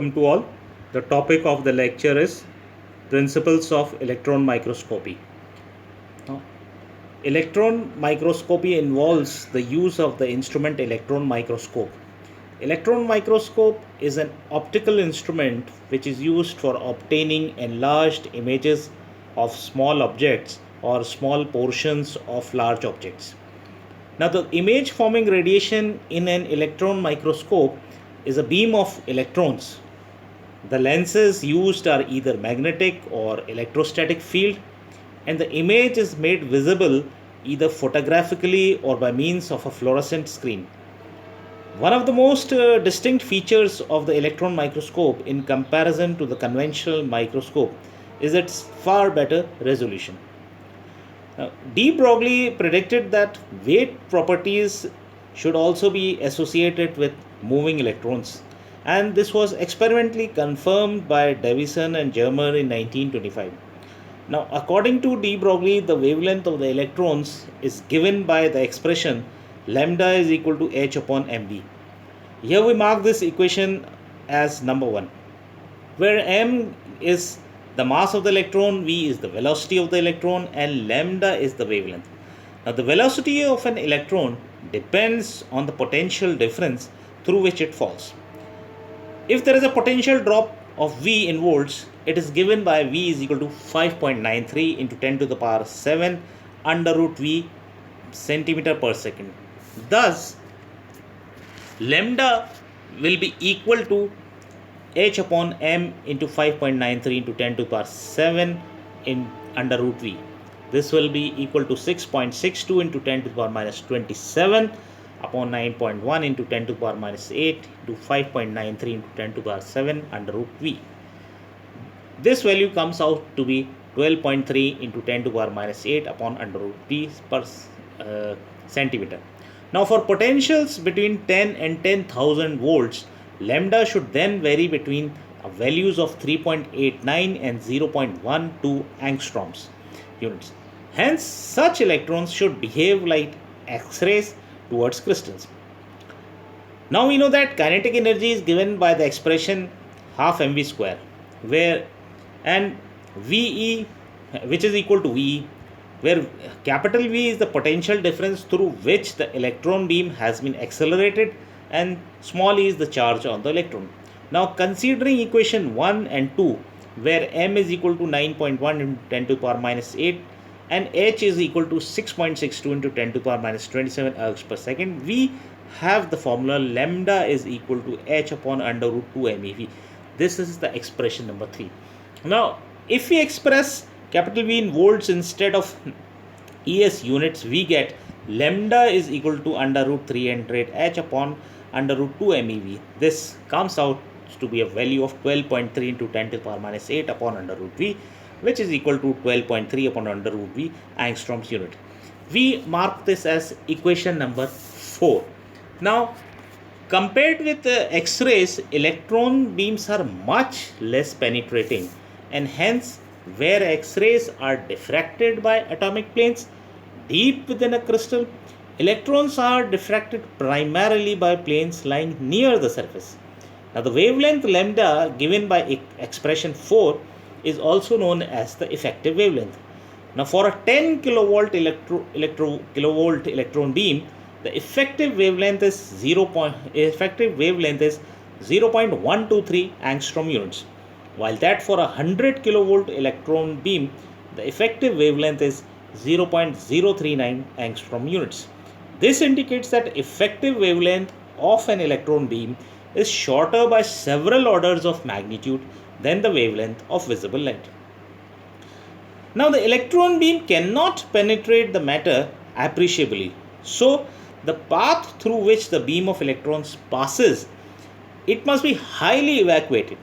Welcome to all. The topic of the lecture is Principles of Electron Microscopy. Now, electron microscopy involves the use of the instrument electron microscope. Electron microscope is an optical instrument which is used for obtaining enlarged images of small objects or small portions of large objects. Now, the image forming radiation in an electron microscope is a beam of electrons. The lenses used are either magnetic or electrostatic field, and the image is made visible either photographically or by means of a fluorescent screen. One of the most distinct features of the electron microscope in comparison to the conventional microscope is its far better resolution. De Broglie predicted that weight properties should also be associated with moving electrons, and this was experimentally confirmed by Davison and Germer in 1925. Now, according to de Broglie, the wavelength of the electrons is given by the expression lambda is equal to h upon mv. Here we mark this equation as number 1, where m is the mass of the electron, v is the velocity of the electron, and lambda is the wavelength. Now, the velocity of an electron depends on the potential difference through which it falls. If there is a potential drop of V in volts, it is given by V is equal to 5.93 into 10 to the power 7 under root V centimeter per second. Thus, lambda will be equal to h upon m into 5.93 into 10 to the power 7 in under root V. This will be equal to 6.62 into 10 to the power minus 27 upon 9.1 into 10 to the power minus 8 into 5.93 into 10 to the power 7 under root V. This value comes out to be 12.3 into 10 to the power minus 8 upon under root V per centimeter. Now, for potentials between 10 and 10,000 volts, lambda should then vary between values of 3.89 and 0.12 angstroms units. Hence, such electrons should behave like X-rays towards crystals. Now we know that kinetic energy is given by the expression half mv square, where and VE, which is equal to VE, where capital V is the potential difference through which the electron beam has been accelerated and small e is the charge on the electron. Now, considering equation 1 and 2, where m is equal to 9.1 into 10 to the power minus 8 and h is equal to 6.62 into 10 to the power minus 27 ergs per second, we have the formula lambda is equal to h upon under root 2 mev. This is the expression number 3. Now, if we express capital V in volts instead of ES units, we get lambda is equal to under root 300 h upon under root 2 mev. This comes out to be a value of 12.3 into 10 to the power minus 8 upon under root V, which is equal to 12.3 upon under root V angstroms unit. We mark this as equation number 4. Now, compared with X-rays, electron beams are much less penetrating, and hence where X-rays are diffracted by atomic planes deep within a crystal, electrons are diffracted primarily by planes lying near the surface. Now, the wavelength lambda given by expression 4 is also known as the effective wavelength. Now, for a 10 kilovolt kilovolt electron beam, the effective wavelength is 0.123 angstrom units, while that for a 100 kilovolt electron beam, the effective wavelength is 0.039 angstrom units. This indicates that effective wavelength of an electron beam is shorter by several orders of magnitude than the wavelength of visible light. Now, the electron beam cannot penetrate the matter appreciably, so the path through which the beam of electrons passes, it must be highly evacuated.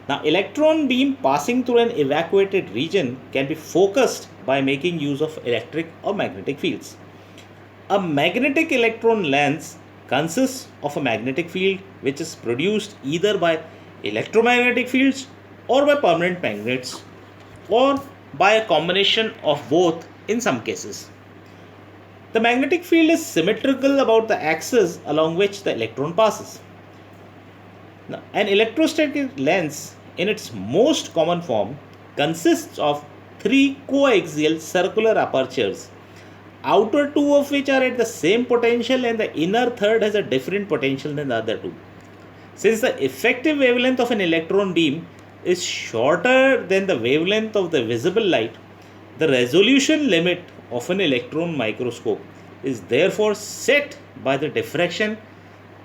Now, electron beam passing through an evacuated region can be focused by making use of electric or magnetic fields. A magnetic electron lens consists of a magnetic field which is produced either by electromagnetic fields or by permanent magnets, or by a combination of both in some cases. The magnetic field is symmetrical about the axis along which the electron passes. Now, an electrostatic lens in its most common form consists of three coaxial circular apertures, outer two of which are at the same potential and the inner third has a different potential than the other two. Since the effective wavelength of an electron beam is shorter than the wavelength of the visible light, the resolution limit of an electron microscope is therefore set by the diffraction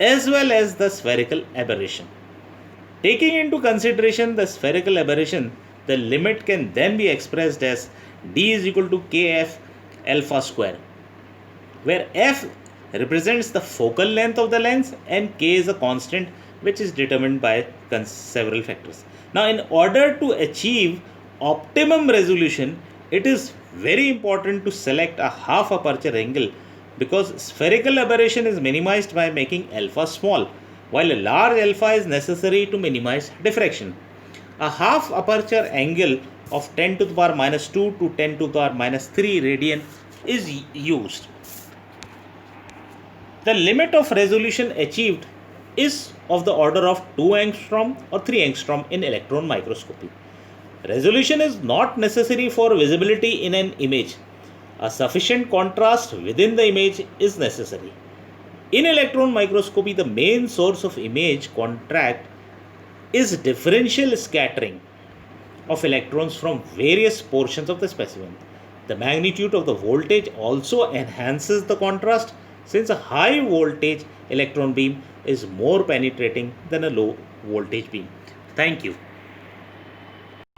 as well as the spherical aberration. Taking into consideration the spherical aberration, the limit can then be expressed as d is equal to kf alpha square, where f represents the focal length of the lens and k is a constant which is determined by several factors. Now, in order to achieve optimum resolution, it is very important to select a half aperture angle because spherical aberration is minimized by making alpha small, while a large alpha is necessary to minimize diffraction. A half aperture angle of 10 to the power minus 2 to 10 to the power minus 3 radian is used. The limit of resolution achieved is of the order of 2 angstrom or 3 angstrom in electron microscopy. Resolution is not necessary for visibility in an image. A sufficient contrast within the image is necessary. In electron microscopy, the main source of image contrast is differential scattering of electrons from various portions of the specimen. The magnitude of the voltage also enhances the contrast since a high voltage electron beam is more penetrating than a low voltage beam. Thank you.